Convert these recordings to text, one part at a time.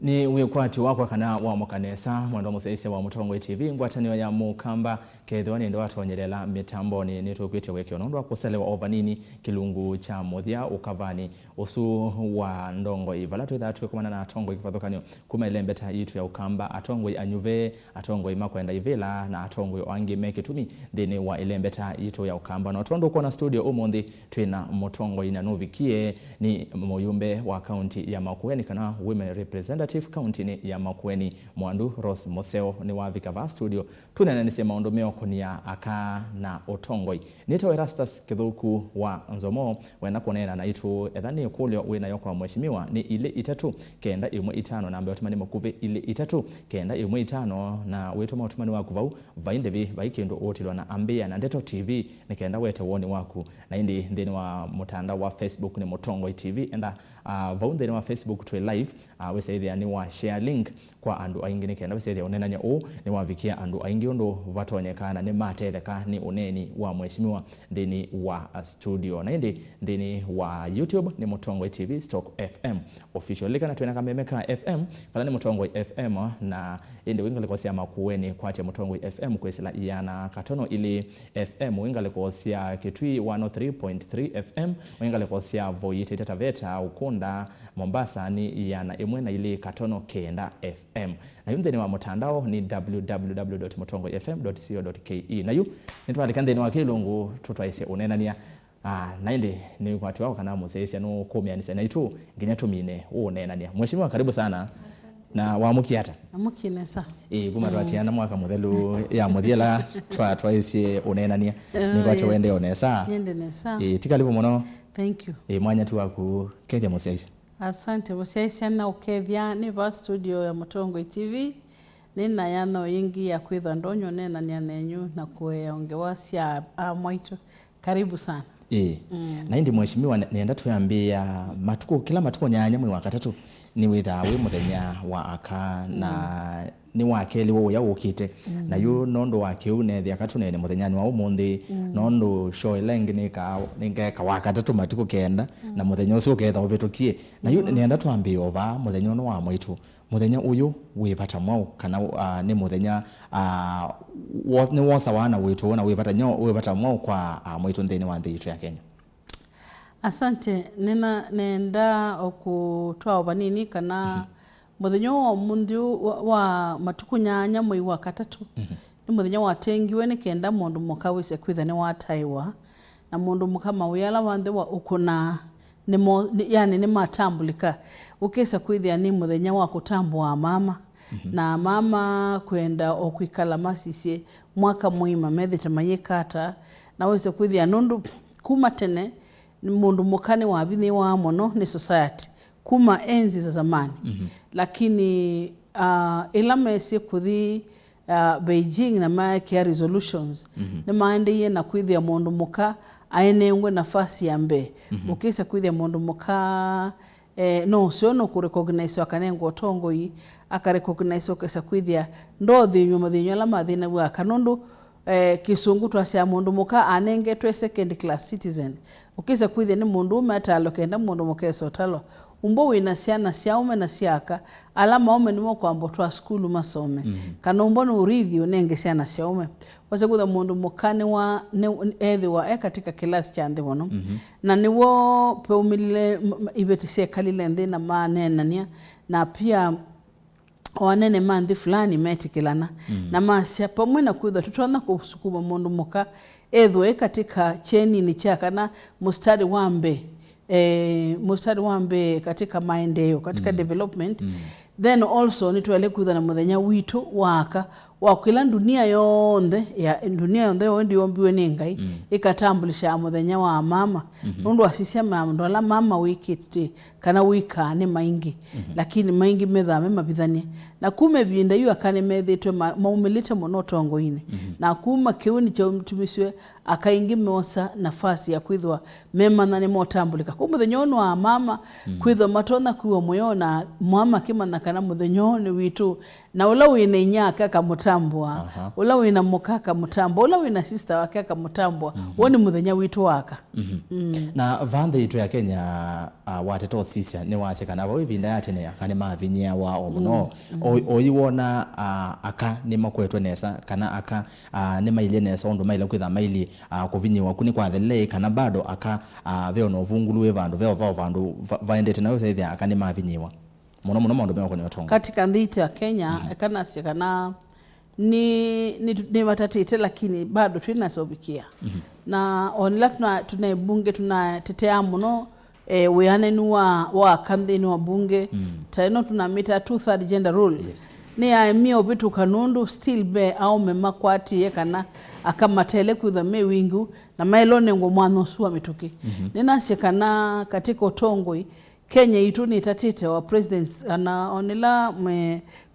Ni ikwate wako kana wa mukanesa mwendo museise wa Mutongoi TV ngwatanio ya mukamba kethwani ndo atonyelela mitamboni nitukwite wekyo nondo kuselewa ovanini kilungu cha muthia ukavani usu wa Ndongoi vala twitha kumana na atongoi kipathokanio kuma ilembeta yitu ya ukamba atongoi anyuve atongoi makwenda ivela na atongoi wangi mekitumi thini wa ilembeta yitu ya ukamba na tondo kwa na studio umundi twina Mutongoi na novikie ni muyumbe wa kaunti ya Makueni kana women representative kauntini ya Makueni muwandu Rose Museo ni wavika va studio tunena nise maundu meokonia aka na Utongoi nito Erastus Kithuku wa Nzomo wena kuneena na itu ethani kulyo wina yokwa mheshimiwa ni ile itatu kenda imwe itano na ambayo tumani makuve ile itatu kenda imwe itano na wetu mautumani waku vau vaindevi vaikendo otilwa na ambia na Ndeto TV nikenda wete woni waku na indi ndini wa mutandao wa Facebook ni Mutongoi TV enda vau ndini wa Facebook twe live wesaithia ni wa share link kwa andu aingi nikenda wesaithia unenanya ni wavikia andu aingi ondo vatonyekana ni matetheka ni uneni wa mheshimiwa ndini wa studio na indi ndini wa YouTube ni Mutongoi TV Stock FM official likana twena kamemeka FM kala ni Mutongoi FM na indi wingale kosia Makueni kwate Mutongoi FM kwesela iyana katono ili FM wingale kosia Kitui 103.3 FM wingale kosia Voite Taveta Ukunda Mombasa ni iyana Imwe na ili katono kenda FM na yundeni wa mutandao ni www.mutongoefm.co.ke na yu nitwalikande ni wakilungu tutwaise unenania na indi ni kwatu wako kana museisi no komianisa na itu nginya tumine unenania mheshimiwa karibu sana. Asante. Na wamukiata amukinesa kuma twatiana mwaka muthelu ya muthiela twaise unenania ni kwatu wende onesa yende nesa tikalibu muno. Thank you. Mwanya tu waku keja museisi. Asante museisi na ukethia ni va studio ya Mutongoi TV nina yana yingi ya kwitha ndonyo nena ni anenyu na kueonge wasya mwaitu karibu sana. Na indi mheshimiwa nienda tuyambia matuko kila matuko nyanya mwe wakatatu ni witha we muthenya wa aka na ni wakeli wo ya ukite na yu nondo wake unethia katunene muthenyani wa umundi nondo show lengi nika wakatatu matuko kenda na muthenya ucio ketha ubitukie na yu nienda twambia ova muthenya no wa mwitu muthenya uyu wivata mwao kana ni muthenya ni wosa wana witu na wivata mwao kwa mwitu nthini wa nthi ya Kenya. Asante nenda okutoa obanini kana muthenya wa mundi wa matuku nyanya mwe wa katatu ni muthenya watengiwe nikenda mundu mukawise kwitha ni wataiwa na mundu mukama uyala wanthe wa ukuna yani ni matambulika ukesa kwithia ni muthenya wa kutambua mama na mama kwenda okwikala masisie mwaka muima methite mayikata na wese kwithia nundu kuma tene ni mundu mukani wa bithi wa mono ni society kuma enzi za zamani lakini ila mesi kuthi Beijing na maeke resolutions ni maendeeo na kwithia mundu muka aenengwe nafasi ya mbe ukisa kwithia mundu muka no sio no kurecognize akanengo Utongoi akarecognize ukisa kwithia ndothi nyuma thinyo la mathina wa kanundu kisungu twasya mundu muka anengetwe second class citizen ukisa kwithia ni mundu umetalo kenda mundu mukeso talo umbo wina ciana ciaume na ciaka alama ume nimo kwambo twa skulu masome kana umbo no urithi unenge ciana ciaume wase kutha mundu mukane wa ethi wa katika class cha nthi bono na niwo peumile ibeti sekalile nthi na manenania na pia wanene manthi fulani metikilana na masya pamwe na kwitha tutona kusukuma mundu muka ethwe katika cheni ni cha kana mustari wambe katika maendeeo katika development then also nitwele kwitha na muthenya witu waka wa kila dunia yonde yondi yombiwe ni Ngai ikatambulisha muthenya wa mama nundu asisia mama la mama wikiti kana wika ni maingi lakini maingi methame mabithania na kume binda yu akane methitwe maumilite muno Utongoini na kuma kiuni cha mtumiswe akaingi meosa nafasi ya kwithwa mema na ni motambulika ku muthenya wa mama kwithwa matona kuwa moyo na mama kima na kana muthenyo ni witu na ula wina inyaka kamutambwa ula wina mukaka mutambwa ula wina sister wake kamutambwa woni muthenya witu waka na vande itu ya Kenya wateto sisia ni wase kana bo ivinda yatene akane mavinyia wa omuno oyiwona aka ni makwetwe nesa kana aka ni maile nesa ondo maile kwitha maili kuvinyiwa kuni kwa thele kana bado aka veo no vunguluwe vandu veo vandu vaendete nayo saithia aka ni mavinyiwa muno maundu meko ni otongo katika nthi ya Kenya kana sikana ni matatite lakini bado tunasobikia na onla tuna bunge tunatetea muno weanenu wa kamdeni wa bunge taino tunamita 2/3 gender rule ni ya mio vitu kanundu still be au memakwati yekana akamatele kutha mewingu na mailone ngo mwana suwa mituki ninasikana katika Utongoi Kenya itu ni tatite wa presidents ana onela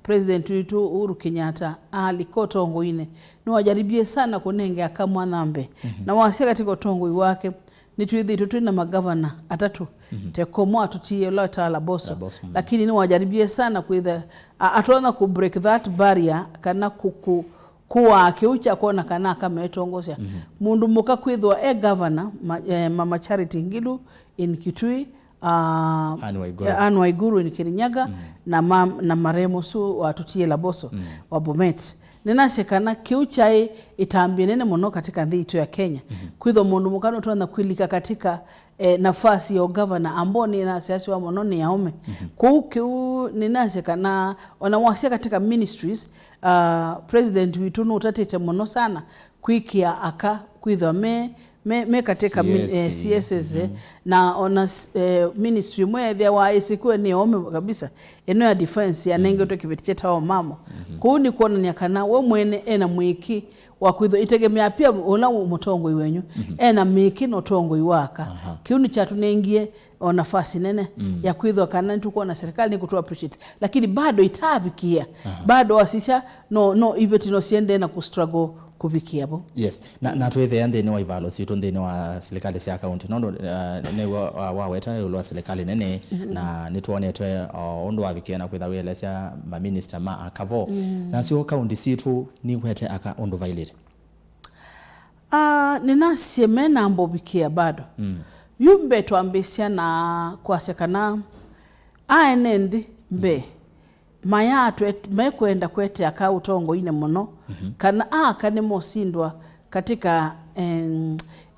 president wetu Uhuru Kenyatta aliko Utongoi ni wajaribie sana kunenge akamwanambe na wasya katika Utongoi wake nituithi tutuna mangavana atatu tekomo atutie la tala boso lakini ni wajaribie sana kuitha atona ku break that barrier kana kuwa kiucha kona kana kama etongosya mundu muka kwithwa governor mama Charity Ngilu in Kitui Anwaiguru in Kirinyaga na maremo su watutie la boso wa Bomet ninasekana kiucha itambie nene muno katika nthi itu ya Kenya kwithwa mundu mukano twana kwilika katika nafasi ya governor amboni na siasa wa muno ni yaume kiu ninasekana wanawasya katika ministries president witu no utatete muno sana kwikia aka kwithwa me katika CSS na ona ministry mwethia wa isikwe ni ome kabisa eno ya defense ya nengo to kibeticheta wa mamo kuuni kuona nyakana we mwene ena mwiki wa kwithwa itegemea pia ola Mutongoi wenyu ena miki no Utongoi waka kiuni cha tunengie nafasi nene ya kwithwa kana tuko na serikali ni kutoa appreciate lakini bado itabikia bado wasisha no ibeti no siende na ku struggle kuvikia bo yes na twethe ande ni wa ivalo situ ndene wa serikali cia county nondo ne wa weta ulo serikali nene na nituonetwe ondo wavikia na kwitha wele cia ma minister ma akavo na sio county situ ni kwete aka ondo violate nina semena ambo vikia bado yumbe tuambisia na kwa sekana aenendi mbe mayatu mekwenda kwete aka Utongoi ine muno kana kane mosindwa katika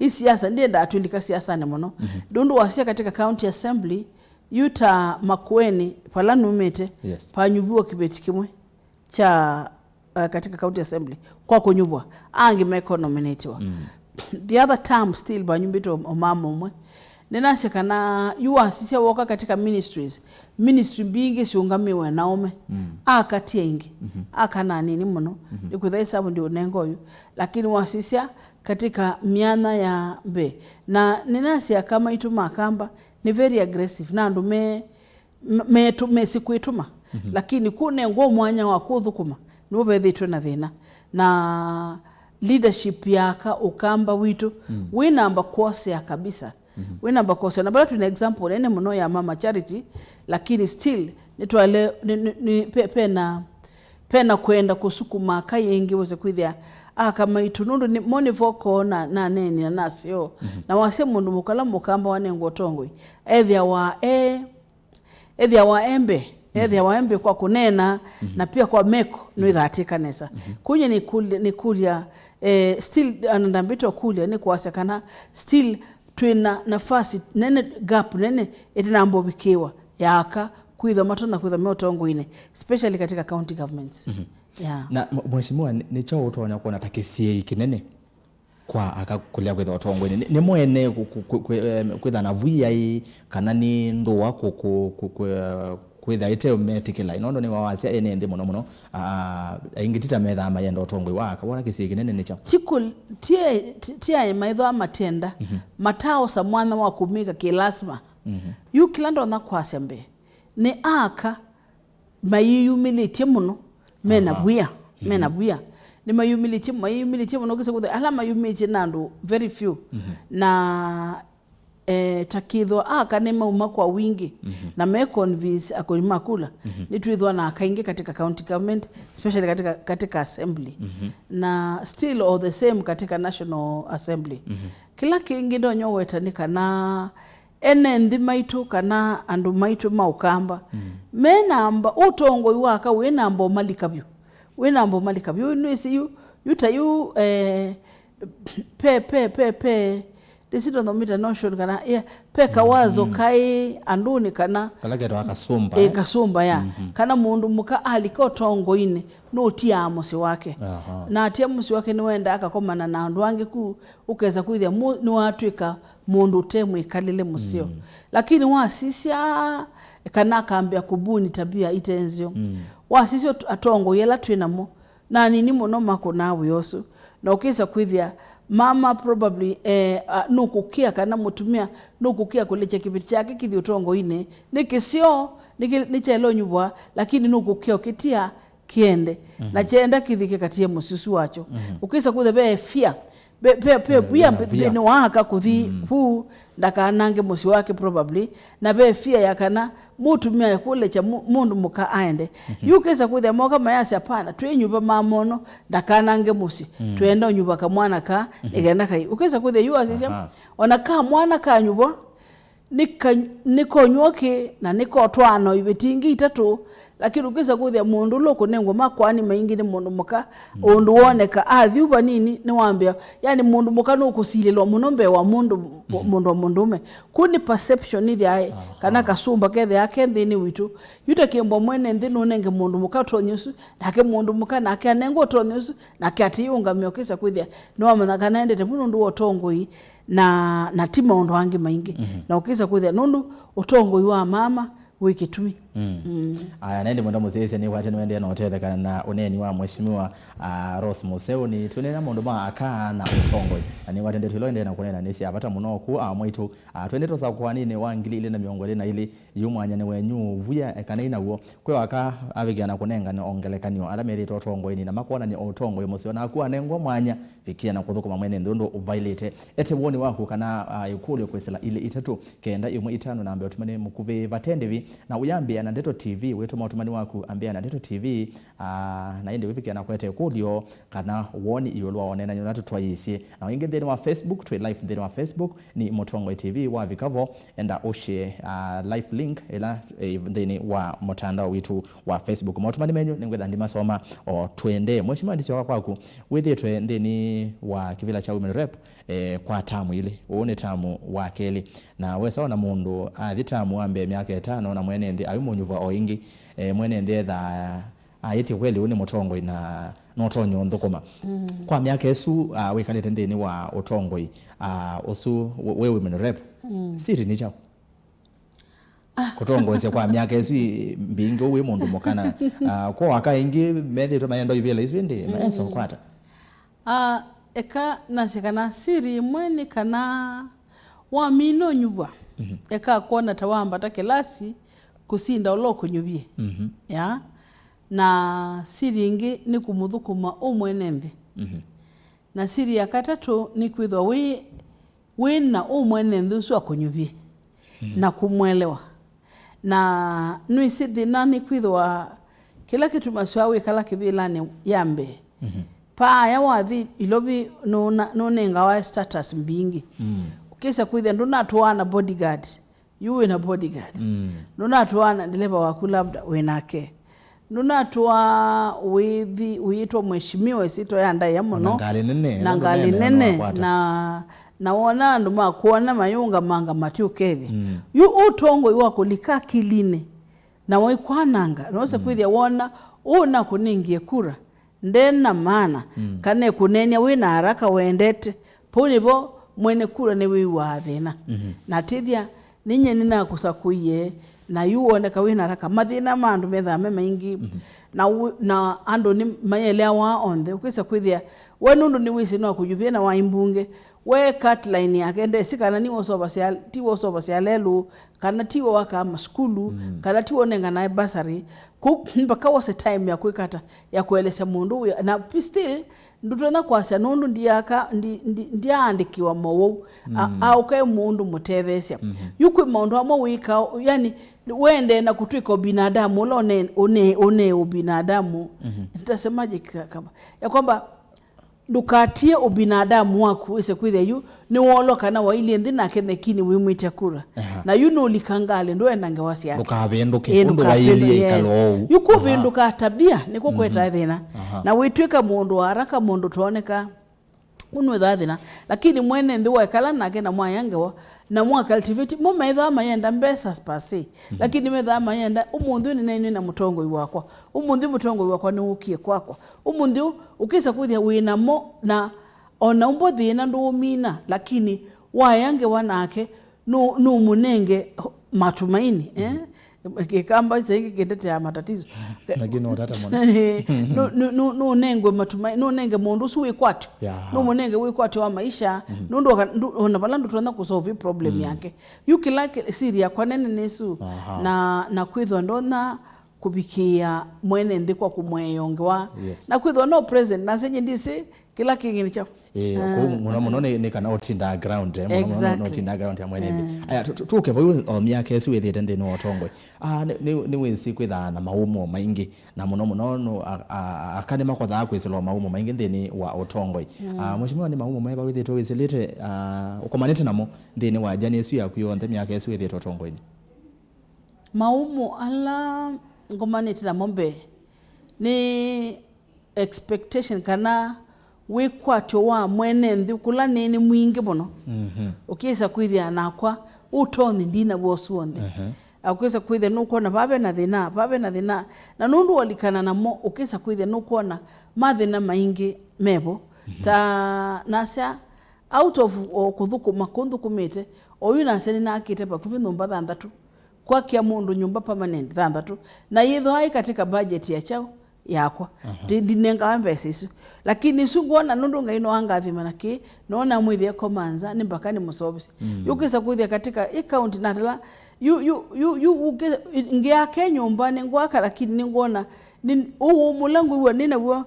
siasa ndiye datulika siasa ne muno dundu wasya katika county assembly yuta Makueni palanu mete panyubwa kibeti kimwe cha katika county assembly kwa kunyubwa angi meko nominatiwa the other term still banyumbito omama umwe ninasekana yuwasisya woka katika ministry bingi siungamiwe naume akatia ingi akana nini muno ikwitha isabu ndio nengoyu lakini wasisya katika miana ya mbe na ninasya kama ituma akamba ni very aggressive na andu me sikuituma lakini kune ngo mwanya wa kuthukuma nibo bethitwe na thina na leadership yaka ukamba witu winamba kwosya kabisa wena bakosa na bado tuna example ene muno ya mama Charity lakini still nitwale ni pena kwenda kusukuma kayengi wose kwithia kama itunundu ni moni voko na neni na nasio na wase mundu mukala mukamba wanengo Utongoi ethia wa embe kwa kuneena na pia kwa meko nwithatika nesa kunye ni kulia still anandambito kulia ni kuwasekana still twina nafasi nene gap nene itinambo bikiwa yaka kwitha matona kwitha Utongoi especially katika county governments na mheshimiwa ni chao utonya kuona takesie ikinene kwa akakulia kwitha Utongoi ni mwene kwitha na vuya kana ni ndo wako kwitha ite metikila inondo ni wawasya ene ndi muno ingitita metha mayenda Utongoi waka wona kisi kinene ni cha tikul tie maitho amatenda matao sa mwana wa kumika kilasma yu kilando na kwasya mbe ni aka mayiyumilite muno mena buya ni mayumilite muno kisa kuthe alama yumilite nandu very few na takithwa kanema uma kwa wingi na me convince akolima kula nitwithwa na akaingi katika county government especially katika assembly na still all the same katika national assembly kila kingi ndonyo wetanika na ene nthi maitu kana andu maitu maukamba menamba utongoi waka wenamba malikabyu nwisi yutayu pe decision of meter notion kana pe kawazo kai anduni kana kalagero akasumba kasumba ya kana mundu muka aliko tongoine no tia musi wake na atia musi wake ni wenda akakomana na andu wange ukeza kuithia ni watwika mundu temu ikalile musio lakini wasisya kana kambia kubuni tabia itenzio wasisyo atongo yela twinamo na nini muno mako nawe yosu na ukisa kuithia mama probably nukukia kana mutumia nukukia kulecha kibiti chake kithi utongo ine nikisio nichelo nyubwa lakini nukukia kitia kiende na chenda kithi katia mususu wacho ukisa kuithia be fear pe bia ni waka kuthi hu ndaka nange musi wake probably na be fear yakana mutumia kulecha mundu muka aende yukesa kuthia moka mayasi apana twenyuba mamono ndaka nange musi twenda nyuba ka mwana ka igenda kai ukesa kuthia yu asisya onaka mwana ka nyuba niko nyoke na niko twano ibitingi itatu lakini ukisa kuthia mundu loko nengo makwani maingi ni mundu muka undu woneka athiuba nini ni wambia yani mundu muka no kusililwa munombe wa mundume kuni perception ithi ai kana kasumba kethe yake nthini witu yutakembo mwene nthino nenge mundu muka tonyusu nake mundu muka nake anengo tonyusu nake atiunga miokisa kuthia no amana kana endete mundu wotongoi na tima undu wangi maingi na ukisa kuthia nundu utongoi wa mama wikitumi aya nende mwenda muzese ni wate nwende na otethekana na uneni wa mheshimiwa Rose Museo ni tunena mundu aka na Utongoi na ni watende tuloende na kunena nisi apata munoku mwitu twende tosa kwanine wangili ile na miongole na ili yumwanya ne wenyu vuya kana ina wo kwe waka abigiana kunenga ni ongelekanyo ala meri Utongoi ni na makona ni Utongoi Museo na kuwa nengo mwanya fikia na kuthukuma mwene ndondo uvailete ete woni wako kana yukule kwesela ile itatu kenda imwe itano na ambe otumane mukuve vatendevi na uyambi na Ndeto TV wetu mautumani waku ambia na Ndeto TV na inde wifikia na kwete kulio kana woni iyolwa onena nyonatu twaisi na wingi ndeni wa Facebook twa live ndeni wa Facebook ni Mutongoi TV wa vikavo enda oshe live link ila ndeni wa mutandao witu wa Facebook mautumani menyu ningwetha ndima soma o twende mheshimiwa ndisyo kwaku withi twe ndeni wa kivila cha women rep kwa tamu ile uone tamu wa keli na wesa ona mundu thitamu ambe miaka 5 na mwene ndi ayumunyuva oingi mwene ndi tha ayiti kweli uni Mutongoi na notonyo ndokoma kwa miaka esu wikalete ndeni wa Utongoi osu we women rep siri ni chao Utongoi kwa miaka esu mbingo we mundu mukana kwa waka ingi methe to mayendo ibele iswende maenso kwata eka nasikana siri mweni kana wa mino nyubwa eka kuona tawamba takelasi kusinda oloko nyubie ya na siri ingi ni kumuthukuma umwene nthi na siri ya katatu ni kwithwa we na umwene nthi usu akunyubie na kumwelewa na nuisi thina ni kwithwa kila kitu maswawi kala kivilani yambe pa ya wathi ilobi nonenga wa status mbingi ukisa kwithia nduna tuana bodyguard yuwe na bodyguard nduna tuana ndeleva waku labda wenake nduna tuwa uitwa mheshimiwa sito ya ndai ya muno na ngali nene na wona nduma kuona mayunga manga matiukethi yu Utongoi wako lika kiline na waikwananga nose kwithia wona una kuningie kura ndena maana kane kunenya wina haraka wendete ponibo mwene kura ne wiwa thina na tithia ninye nina kusakuye na yuoneka wina haraka mathina mandu methame maingi na ando ni mayelea wa onthe ukisa kwithia we nundu ni wisi no kujuvia na waimbunge we cut line yake ndesi kana niwo soba sia lelu kana tiwo waka skulu kana tiwo nenga na basari mpaka wose time ya kuikata ya kueleza mundu na still ndutona kwasya nundu ndiandikiwa mowo au kai mundu mutethesia yukwi mundu amwe wika yani wende na kutwika binadamu one ubinadamu nitasemaje kama ya kwamba dukatie ubinadamu waku ise kwithe yu ni woloka na waili nthi nake mekini wimwite kura na yu no likangale ndo enange wasi yake ukabenduke undu waili ikalo yuko binduka tabia niko kweta thina na witwika mundu haraka mundu tuoneka unwe thina lakini mwene nthi waikala nake na mwayangewa na mwa cultivate mo metha mayenda mbesa spasi lakini metha mayenda umunthi ni nene na mutongoi wakwa umunthi mutongoi wakwa ni ukie kwakwa umunthi ukisa kuthia wina mo na ona umbo thina ndumina lakini wayange wanake no munenge matumaini kikamba zengi kendete ya matatizo lakini otata mwana no nengwe matumaini no nenge mundu su ikwate no munenge wikwate wa maisha ndo ona balando tuanza kusolve problem yake yuki like siria kwa nene nesu na kwithwa ndona kubikia mwene ndikwa kumweyongewa na kwithwa no present na senye ndisi kila kingi cha muno ne kana otinda ground muno otinda ground ya mwene aya tuke bo myaka esi wethete ndi no Utongoi ni wensi kwitha na maumo maingi na muno akane makwatha kwizilwa maumo maingi ndini wa Utongoi mheshimiwa ni maumo maiba withete wizilite ukomanete namo ndini wa jani esu yaku yonthe myaka esi wethete Utongoi maumo ala ngomanete na mombe ni expectation kana wikwatyo wa mwene nthi kula nini mwingi muno ukisa kwithia nakwa utoni ndina wosuonde ukisa kwithia nukuona babe na thina na nundu walikana namo ukisa kwithia nukuona mathina maingi mebo ta nasya out of kuthukuma kunthukumite oyu naseni nakite pakuvi nyumba 3 kwa kia mundu nyumba permanent 3 na yitho hai katika budget ya chao yakwa ndinenga mbesa isu lakini sungona nundu ngaino angathi manaki naona mwithia komanza ni mpaka ni musobisi yukisa kuithia katika account natala yu ngia ke nyumbani ngwaka lakini ningona mulangu wa nina wa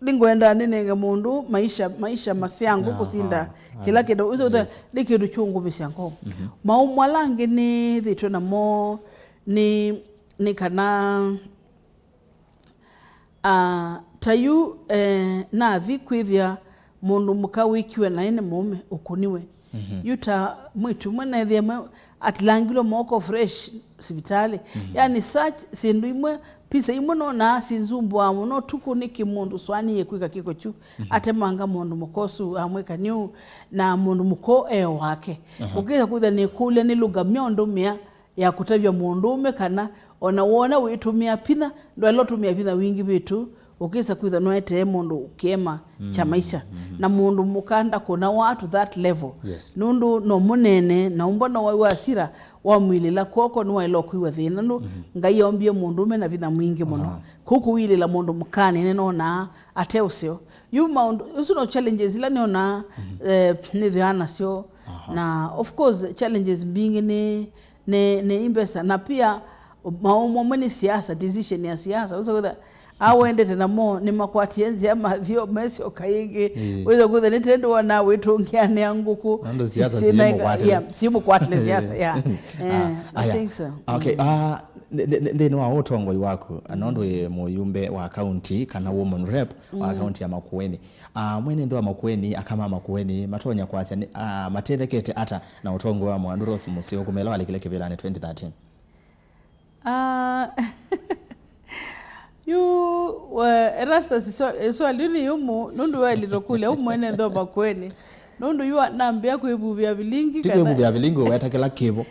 ningwenda ninenge mundu maisha masyangu kusinda kila kido uzo likidu chungu bisyango maumwalange ni thitwe na mo ni kana tayu na vikwithia mundu mukawikiwe na ene mume ukuniwe yuta mwitu mwene thia atlangilo moko fresh sibitali yani such sindu imwe pisa imwe no na sinzumbu amu no tukuniki mundu swani yekwika kiko chu atemanga mundu mukosu amweka niu na mundu muko wake ukisa kuitha ni kule ni lugha myondo mia ya kutavya mundume kana onawona witumia pina ndo alotumia pina wingi bitu ukisa kuitha noete mundu ukiema cha maisha na mundu mukanda kuna watu that level nundu no munene na umbona wa asira wa mwili la koko no ilo kuiwa thina ndu ngayombie mundume na pina mwingi muno kuku wili la mundu mukani neno na ateusio you mound usuno challenges la neona ni dhiana sio na of course challenges mbingi ni imbesa na pia maumo siasa decision ya siasa uso awende tena mo ni makwatienzi ama thio mesi okayingi wezo kuthe nitendo wana witungiane yanguku simu kwatle siasa I think so okay ndeno wa Utongoi wako anondo muyumbe wa county kana woman rep wa county ya Makueni mwene ndo wa Makueni akama Makueni matonya kwasya matendekete ata na Utongoi wa muwandu Rose Museo kumelewa likile kivilani 2013 erasta so alini yumu nundu wa litokule umwene ndo Makueni nundu yuwa nambia kuibubia bilingi kana kuibubia bilingi weta kila kibo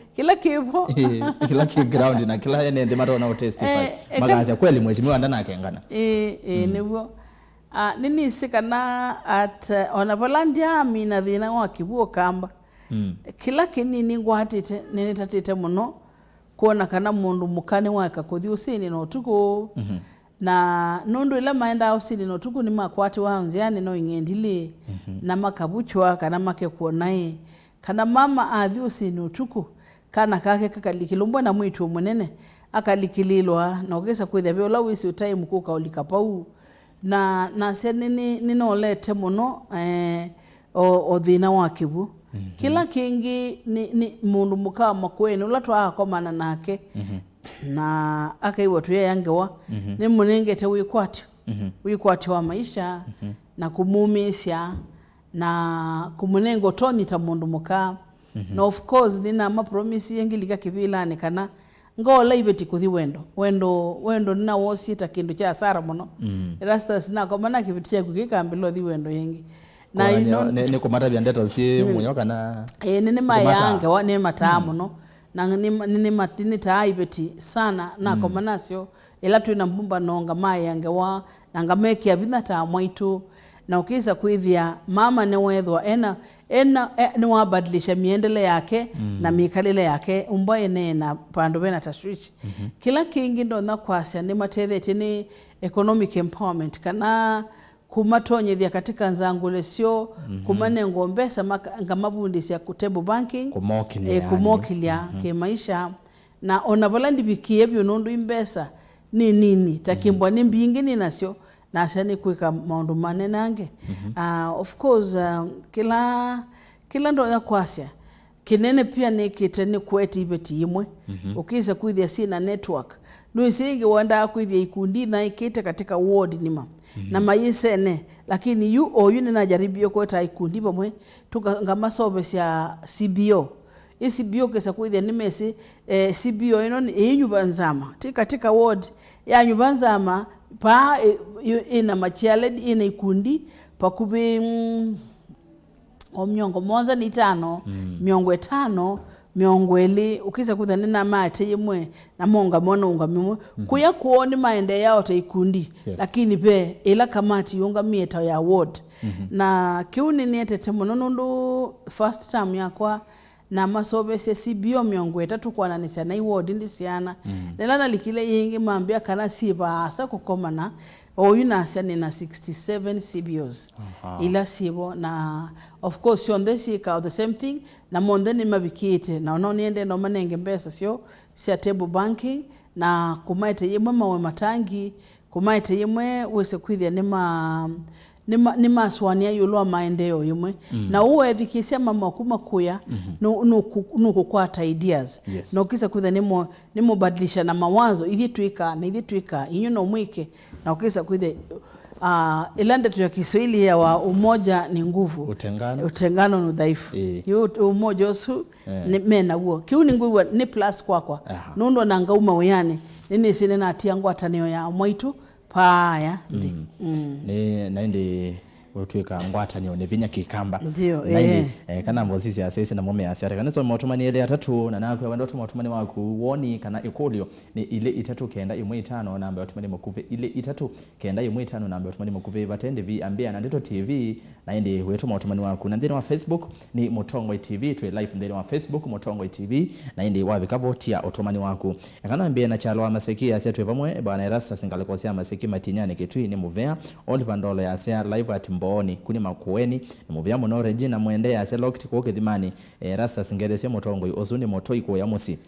kila ground na kila ene matona o testify magazi kweli mheshimiwa ndana akengana niwo nini sikana at onapolandia mina thina wa kibuo kamba kila kinini ngwatite nini tatite muno kuona kana mundu mukane waka kuthi usini no tuko na nundu ila maenda usili no tuku ni makwati wa nziani no ingendili na makabuchwa kana make kuonai kana mama athi usili no tuku kana kake kakalikilumbwa na mwitu munene akalikililwa na ogesa kwithia biola wisi utai mukuka ulikapau na se ninolete muno o thina wa kibu kila kingi ni mundu muka Makueni ula twakomana nake na akaiwa tuye yangewa ni munengete wikwate wa maisha na kumumisya na kumunengo tonyita mundu muka na of course nina mapromisi yengilika kivilani kana ngola ibeti kuthi wendo nina wosita kindu cha asara muno rasta sina kwa maana kibitia kukikambilo thi wendo yengi na ni kumata bya ndeto si munyoka na nini mayange wa ni matamu no na nini matini taibeti sana na kwa maana sio ila tu ina mbumba nonga mayange wa nanga meki ya bina ta mwaitu na ukisa kuithia mama ne wethwa ena ni wabadilisha miendele yake na mikalile yake umbaye na pando bena tashwichi kila kingi ndo na kwasya ni matetheti ni economic empowerment kana kumatonyethia katika nzangule sio kumane ngombesa ngamabundisi kutable banking kumokilia ke maisha na onavolandi bikie byo nundu imbesa nini takimbwa ni mbingi ni nasio na sani kuika maundu manenange of course kila ndo ya kwasya kinene pia ni kiteni kweti ibeti Imwe ukisa kuithia sina network nuisingi wanda kuithia ikundi na ikite katika ward nima na mayisene lakini yu nina jaribio kweta ikundi bamwe tukanga service ya CBO CBO kesa kuithia nimesi CBO ino ni nyumba nzama katika ward ya nyumba nzama pa ina machialed ina ikundi pakubi omnyongo monza ni 5 miongo 5 miongo eli ukisa kutha nina mate Imwe na monga mona unga mimwe kuya kuoni maendeeo ta ikundi lakini pe ila kamati yunga mieta ya ward na kiuni nietete muno nundu first time yakwa na masobese CBO miongo 3 kwana nisana ward ndisiana nilana likile yingi mambia kana siba asa kukomana oyunasya nina 67 CBOs ila sibo na of course on this ika the same thing na monde ni mabikite na niende no manenge mbesa sio sia table banking na kumaite Imwe mawe matangi kumaite Imwe wese kwithia ni maswania yulwa maendeeo Imwe na uwe thikisia mama kuma kuya nuku kwata ideas na ukisa kwithia nimo badilisha na mawazo ithi tuika inyu no mwike na ukisa kwithia ilande tu ya Kiswahili ya wa umoja ni nguvu utengano ni udhaifu umoja osu ni mena huo kiu ni nguvu ni plus kwakwa nundo na ngauma weyane nini sine na atiangu ataneo ya mwaitu paya ni naindi utwika ngwata ni vinya kikamba ndio kana mbozisi ya sisi na mume asiata kana so matumani ile atatu na nakwe wanda matumani waku woni kana ikolio ni ile 3 kenda Imwe 5 namba matumani makuve ile 3 kenda Imwe 5 namba matumani makuve batende vi ambia na ndito TV na indi wetu matumani waku na ndino wa Facebook ni Mutongoi TV tu live ndino wa Facebook Mutongoi TV na indi wabikavotia otomani waku kana ambia na chalo amaseki ya setu vamwe bwana Erasa singalikosia amaseki matinyane kitui ni muvea Oliver Ndolo ya sia live at Mboni kuni Makueni ni muvea muno Regina muendea ase locked kwa kithimani Erasa singeresia Mutongoi osuni motoi kwa ya musi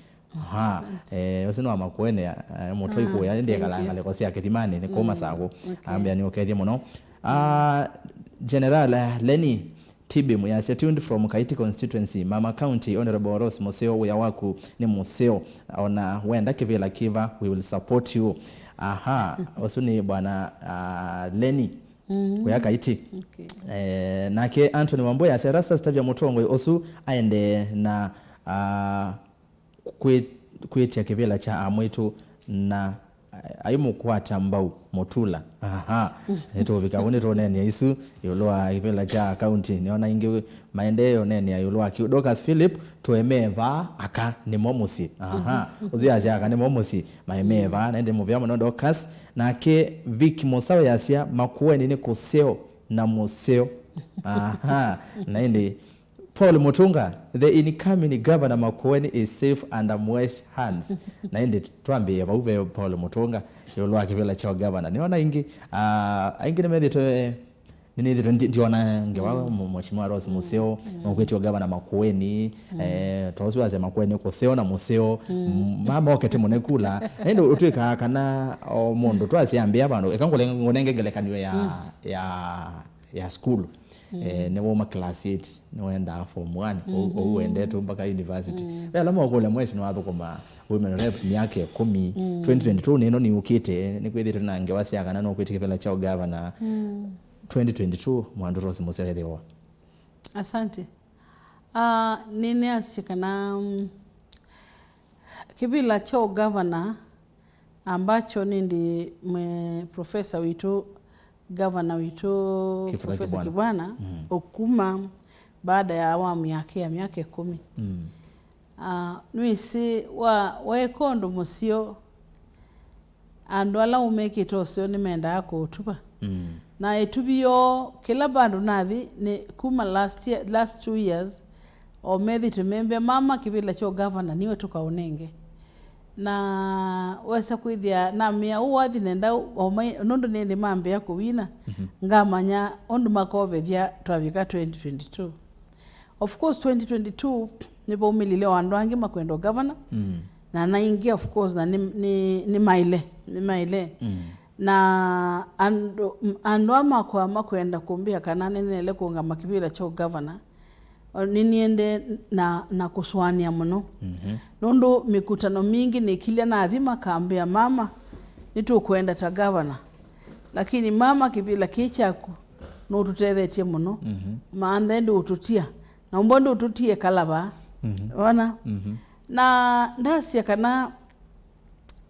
osuni wa Makueni motoi kwa ya ndiye kalanga lekosia kithimani ni kuma sago ambia ni okethie muno General Leni Tibimu ya tuned from Kaiti constituency Mama County Honorable Rose Museo we waku ni Museo ona wenda kivila kiva we will support you osuni bwana Leni kwa Kaiti nake Anthony Wamboya ya Serasa stavia Mutongoi osu aende na kwetia kivila cha amwetu na aimu kwata mbau motula eto vikabone to nene isu yolwa ivela cha county niona ingi maendeeo nene yolwa ki Docas Philip to emeva aka ni momusi uziaje aka ni momusi maemeva nende muvyamo no Docas na ke Vic Mosawe yasia Makueni ni kuseo na Museo na indi Paul Mutunga, the incoming governor Makueni is safe under Mwe's hands. Na indi tuambie bauve Paul Mutunga yolwa kivela cha governor. Niona ingi ingine medito nini ndiona ngewa mheshimiwa Rose Museo mkweti wa governor Makueni twaziwaze Makueni ko seo na Museo mama okete munekula ende utwika kana omondo twasiambia abantu ekangole ngonengegelekaniwe ya school ne woma class 8 noenda form 1 uende tu mpaka university lama okole mwezi no athukuma women rep myake 10 2022 nino ni ukite nikwithite nange wasiakana no kwiti kivela cha governor 2022 mwandu Rose Museo hedewa. Asante. Nini asikana kibila cha governor ambacho nindi professor witu governor witu Professor Kibwana okuma baada ya awamu yake ya miaka 10. Nwisi wa ekondo Museo andu ala umekito sio nimenda yako utuba. Na etubiyo kila bandu nathi ni kuma last 2 years o methi tumembe mama kibila cho governor niwe tukaonenge na wesa kwithia na mia uwathi nenda nundu nindi mambe yako wina ngamanya ondu makovethia twavika 2022. Of course 2022 nipo umilile wandu angi makwendo governor na naingia of course na ni maile na ando amakwa makwenda kumbia kana nene kunga makibila cho governor niniende na kuswania muno nundu mikutano mingi nikilia na athima kaambia mama nitukwenda ta governor lakini mama kibila kichaku no tutethetie muno maanda ndio ututia na mbondo ututie kalaba wana na ndasia kana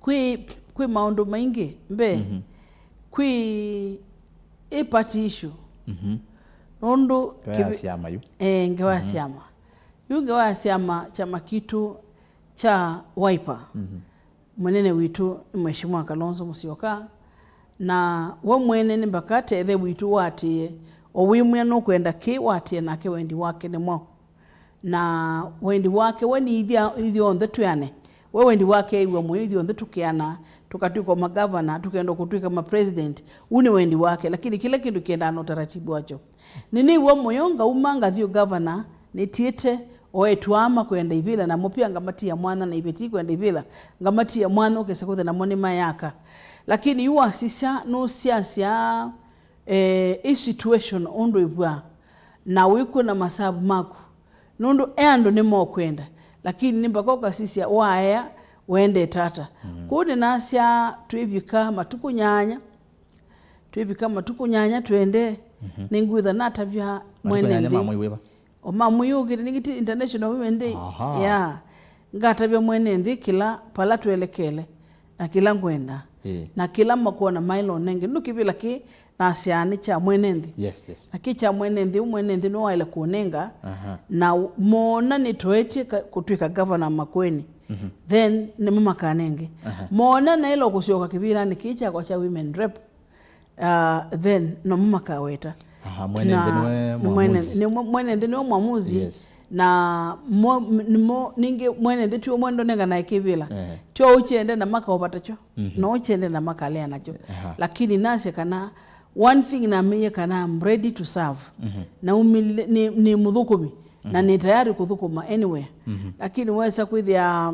kwi maundu maingi mbe kwi party issue nondo kiasiama yu ngewasiama ngewasiama chama kitu cha Wiper mwenene witu mheshimiwa Kalonzo Musyoka na wa mwene ni mbakate the witu watie owimwe no kwenda ki watie nake wendi wake ne mwa na wendi wake wani ithi on the tuyane wendi wake iwe mwithi on the tukiana tukatuko magavana tukenda kutuika ma president une wendi wake lakini kila kindu kienda na utaratibu wacho nini wa moyonga umanga thio governor nitiete oetwama kwenda ivila na mupia ngamati ya mwana na ibeti kwenda ivila ngamati ya mwana okesa kuthe na moni mayaka lakini yuwa sisa no siasa situation ondo ibwa na wiku na masabu maku nondo endo ni mo kwenda lakini nimbakoka sisi waya wende tata kuni nasya twibika matuku nyanya twende ningwitha natavya mwene omamuyugire ningiti International Women Day ngatavya mwene nthi kila pala twelekele na kila ngwenda na kila makuona mailo nenge nukivila ki nasyani cha mwene nthi na kicha mwene nthi no waile kuonenga na mona nitoeche kutwika governor Makueni then ni mama kanenge mona na ilo kusyoka kibila ni kicha kwa cha women rep then no mama kaweta mwene nthi no mwamuzi na ninge mwene nthi tuo mwendo nenga na ikibila tio uchende na maka opata cho no uchende na maka lea nacho lakini nase kana one thing na mie kana I'm ready to serve na ni muthukumi na ni tayari kuthukuma anywhere lakini wesa kwithia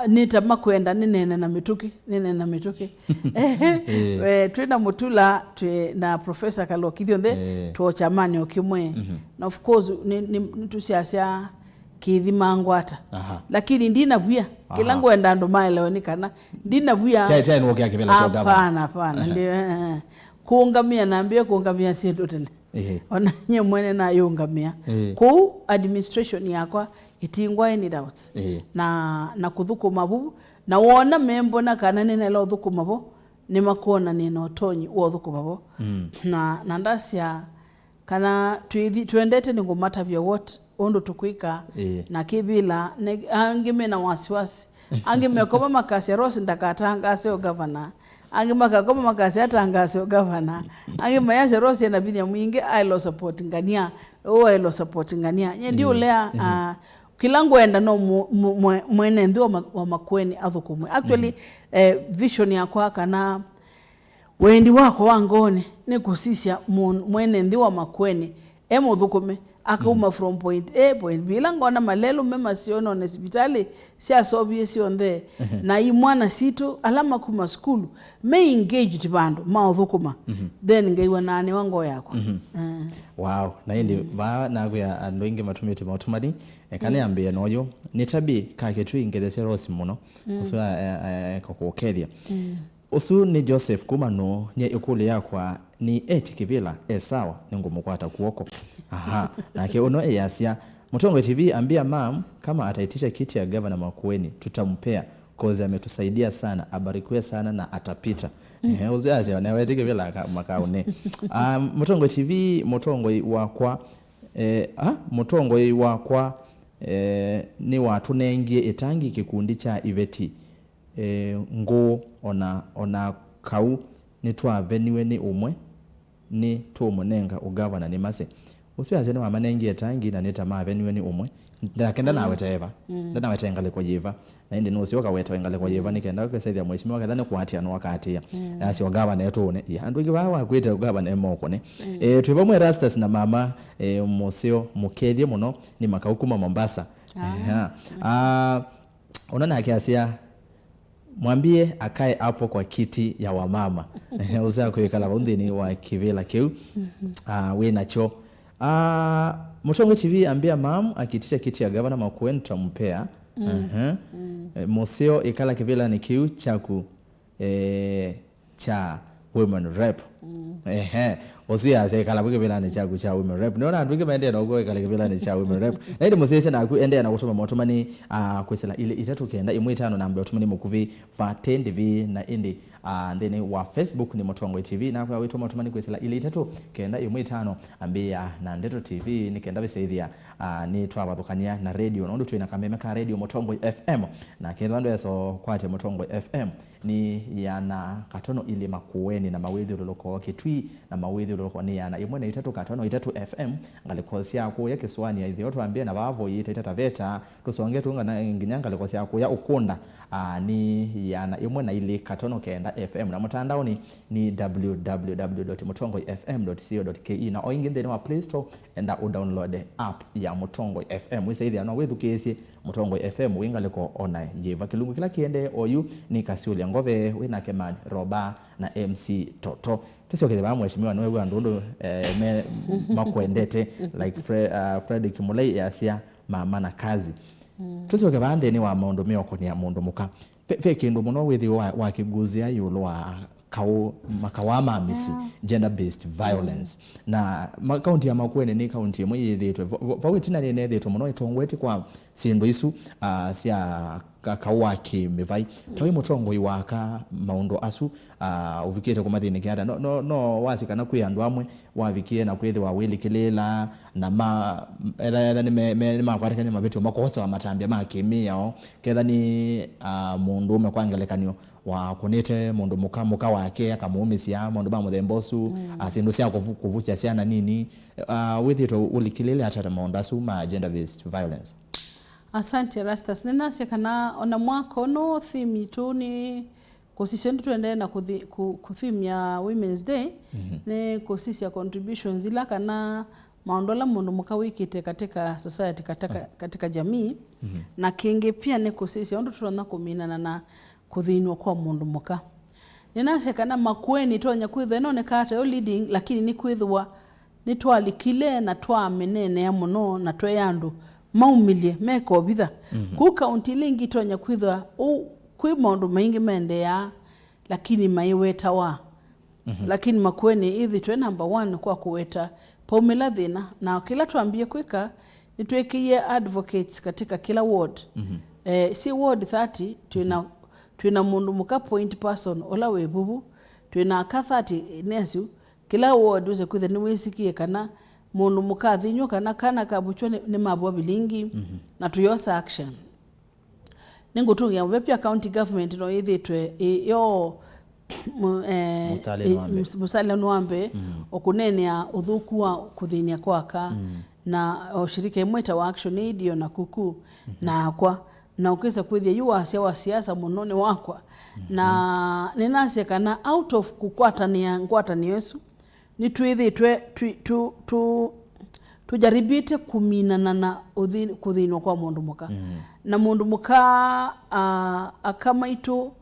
nita makwenda ninene na mituki twina mutula na Professor Kalokithio nthe tuochamani okimwe na of course ni tusiasia kithima ngwata lakini ndina buya kila ngwenda ndo maeleweni kana ndina buya tena wokia kibela cho gavana hapana ndio kuungamia naambia kuungamia si ndo tena ona nye mwene na yungamia ku administration yakwa itingwa any doubts na kuthukuma bu na wona membo na kana nene lo thukuma bo ni makona ni no tonyi wo thukuma bo na ndasia kana tuendete ningumata vya what ondo tukwika na kibila angime na wasiwasi ange mekoma makasi Rose ndakatangase o governor ange makakoma makasi atangase o governor ange mayase Rose na binya mwingi ailo support ngania o ailo support ngania nyendi ulea kilango enda no mwene nthi wa Makueni athukumwe actually vision yakwa kana wendi wako wangone ni kusisya mwene nthi wa Makueni emuthukume akauma from point A point B langona malelo mema siono na hospitali sia sobie sionthe na imwana situ alama kuma school me engaged bandu maothukuma then ngeiwa nane wango yako wow na indi ba na kuya andu ingi matumite mautumadi kane ambie noyo nitabi kaketu ingethese Rose muno uswa kokokeria usu ni Joseph kumano nye ikuli yakwa ni kivila sawa ningomukwata kuoko nake uno eyasya Mutongoi TV ambia mam kama ataitisha kiti ya governor Makueni tutampea kozi ametusaidia sana abarikiwe sana na atapita uzazi wanawete kivila makaone Mutongoi TV Mutongoi wakwa ni watu nengie etangi kikundi cha iveti ngo ona kau ni twaveniwe ni umwe ni tumunenga ugavana ni mase usiwaze na manengi etangi na neta maveniwe ni umwe ndakenda nawe teva ndana wetengale kwa yiva na indi no sioka wetengale kwa yiva nikenda kwesaidia mheshimiwa kadhani kuatia no wakatia asi ugavana etone andu gibawa kwita ugavana emoko ne twivamwe rastas na mama museo mukedie muno ni makaukuma Mombasa unaona akiasia mwambie akae hapo kwa kiti ya wamama uza kuikala bundini wa kivila kiu we nacho Mutongoi TV ambia mam akitisha kiti ya governor Makueni tutampea Museo ikala kivila ni kiu chaku cha women rep Osia se kala buke bila ni chagu cha women rep nona nduge maendeeo Ndongoi kala bila ni cha women rep na ndi musese na kuendea na kusoma motomani kwesela ile itatu kenda imwe tano na ambe otomani mukuvi va 10 TV na indi ndene wa Facebook ni Mutongoi TV na kwa wetu motomani kwesela ile itatu kenda imwe tano ambia na Ndeto TV nikenda biseithia ni twabathukania na radio na ndu twina kameme ka radio Mutongoi FM na kendo ndo yeso kwate Mutongoi FM ni yana katono ile Makueni na mawithi loloko kitwi na mawithi loloko ni yana imwe na itatu katono itatu FM ngalikosia ko yake swani ya ithio twambia na bavo yita itata veta tusonge tunga na nginyanga ngalikosia ko ya ukunda ni yana imwe na ile katono kenda FM na mtandao ni www.mutongoefm.co.ke na oingi ndene wa Play Store enda download app ya Mutongoi FM wisaidhi na wethu kesi Mutongoi FM wingaliko ona yeva kilungu kila kiende oyu ni kasiuli ngove wina kemad roba na MC Toto tusiokele ba mheshimiwa nowe andundu makuendete like Fred Kimulei yasia mama na kazi tusiokele ba ndeni wa maondo mioko ni ya mondo muka fe kindu muno withi wa kiguzia yulo wa makawama misi gender based violence na kaunti ya Makueni ni kaunti imwe yithitwe vawitina ni nethitwe muno itongweti kwa sindu isu sia kakawa kimivai tawi Mutongoi waka maundo asu uvikite kumathini kiada no wasikana kwi andu amwe wavikie na kwithi wa wili kilela na ela ni makwataka ni mabitu makosa wa matambia makimia ketha ni mundu umekwangelekanio wa kunete mundu muka wake akamuumisia mundu ba muthembosu asindu sia kuvucha siana nini withito ulikilele atata maundasu ma gender based violence. Asante Rastas ninasya kana ona mwako no theme tuni kosisendu tuende na kutheme ya Women's Day ne kosisia contributions ila kana maondola mundu mukawikite katika society katika jamii na kingi pia ne kosisia ondu tuona kuminana na kuthinwa kwa mundu muka ninasya kana Makueni tonya kwitha no ne kata yo leading lakini ni kwithwa ni twalikile na twamenene ya muno na tweyandu maumilie meko bitha ku county lingi tonya kwithwa kwi maundu maingi maendeea lakini maiweta wa lakini Makueni ithi twe number 1 kwa kuweta paumila thina na kila tuambie kwika nitwekie advocates katika kila ward si ward 30 twina mundu muka point person ola webubu twina ka 30 nesu kila ward uze kwitha ni wisikie kana mundu mukathinyo kana kabuchwa ni mabwa bilingi na tuyosa action ningutungia wepia county government no ithitwe yo musale nwambe okunenea uthuku wa kuthinia kwaka na ushirika imweta wa action aid na kuku na kwa na ukisa kwithia yu wa siasa munone wakwa na ninase kana out of kukwatania ngwatanio Yesu ni twithitwe tujaribite kuminana na kuthinwa kwa mundu muka na mundu muka akamaitu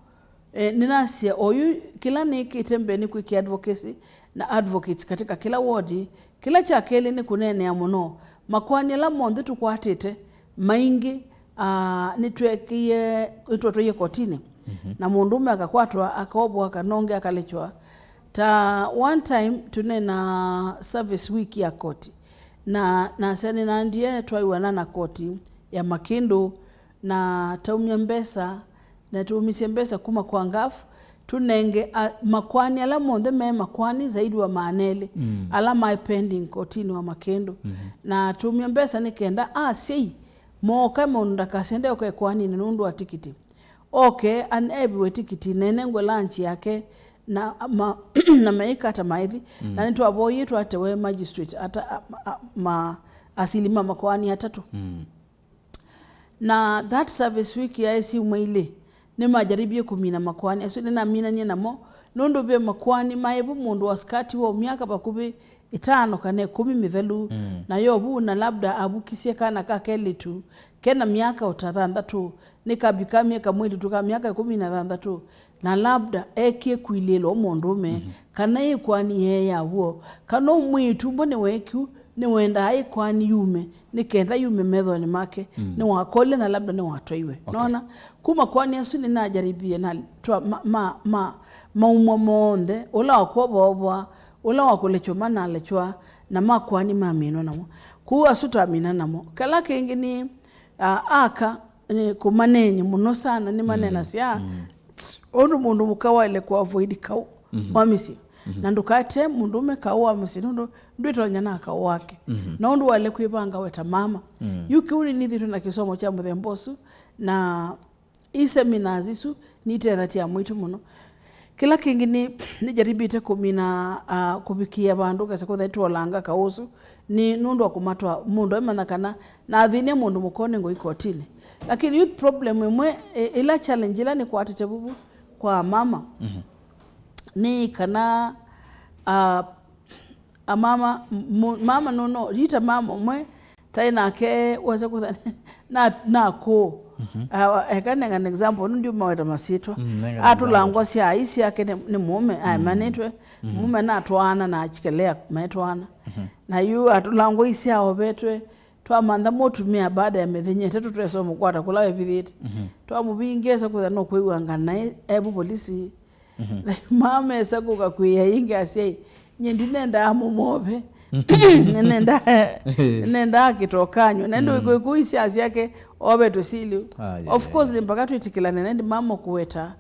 ninasia oyu kila nikitembe ni kwiki advocacy na advocates katika kila wodi kila chakeli ni kunenea muno makwani la monde tukwatite maingi nitwekie itwatoye kotini na mundume akakwatwa akaobwa kanonge akalechwa ta one time tunena service week ya koti na sene na ndie twaiwana na koti ya Makindu na taumya mbesa na tuumisie mbesa kuma kwa ngafu tunenge makwani ala monde me makwani zaidi wa maanele ala my pending kotini wa Makindu na tuumya mbesa nikenda sei moka monda kasende okay kwani nundu wa tikiti okay anebwe tikiti nenengwe lunch yake na na maikata maithi na nitwa boyi twatewe magistrate ata asilima makwani atatu na that service week ya Imwe ile ni majaribio kumina makwani asuli na mina ni namo nundu be makwani maibu mundu waskati wa miaka bakubi 5 kane 10 mithelu na yobu na labda abukisie kana kakeli tu kena miaka utathanda tu nikabika miaka mwili tuka miaka 13 na labda ekie kuilelo mondume kana ikwani yeya wo kana mwitu mbone weku ni wenda hai kwani yume nikenda yume methoni make ni wakole na labda ni watoiwe naona kuma kwani asuni na jaribie na maumwa monde ula wakobobwa ula wakulecho mana lechwa na makwani mamino namo kuwa suta amina namo kala kingi ni aka ni kumaneni muno sana ni manena sia ondu mundu mukawa ile kwa avoid kau wamisi na ndukate mundu mekawa wamisi ndwitonya na kau wake na ondu wale kuibanga weta mama yuki uni nithi tuna kisomo cha muthembosu na seminars isu nitethati ya mwitu muno kila kingi ni jaribite kumina kubikia bandu kase kuthetwa olanga kausu ni nundu wa kumatwa mundu emanakana na athine mundu mukone ngo ikotini lakini youth problem imwe ila challenge ila ni kwa atetebubu kwa mama ni kana mama no rita mama mwe taina ke waza kuthana na ko ekane an example ndio maweta masitwa atulangwa sia isi yake ni mume manetwe mume na twana na achikelea metwana na yu atulangwa isi yao betwe twamantha mutumia baada ya methenye tetu twesoma kwata kulawe bithiti twamubingeza kutha no kwiwanga nae ebu polisi mama esakuka kuya inga sei nyendi nenda mumobe nenda kitokanyo nendo kuisi asi yake obe tosili of course mpaka tuitikilane nendi mama kuweta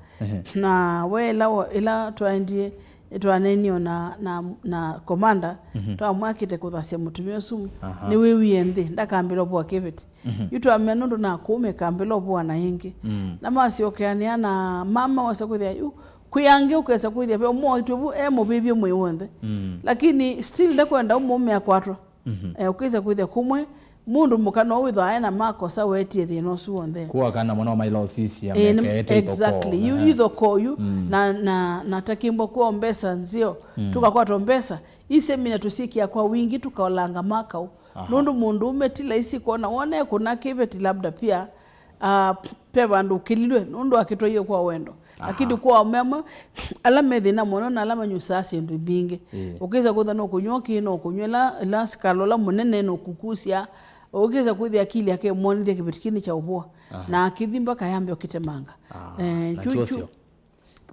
na wela ila twandie twanenio na komanda twamwakite kuthasia mutumia sumu ni wewe nthi ndakambira bwa kibiti yutu amenondo na kuume kambira bwa na ingi na masiokeania na mama wasakuthia yu kuyange ukesa kuthia pe mo tubu bibio mwe wonde lakini still ndakwenda umume akwatwa ukisa kuthia kumwe mundu mukano witha na makosa wetie thino suonde kuwa kana mwana wa mailo sisi ya mekete exactly you either call you na takimbo kwa mbesa nzio tukakwatwa mbesa isemina tusikia kwa wingi tukaolanga makao nundu mundu umetila isi kuona wone kuna kibeti labda pia pe bandu kililwe nundu akitoye kwa wendo lakini kwa mema alama thina mono na alama nyusasi ndu binge ukiza kutha no kunyoki no kunywela la skalola munene no kukusia ukiza kuthi akili yake mwonithia kibitikini cha ubua na akithimba kayambe okitemanga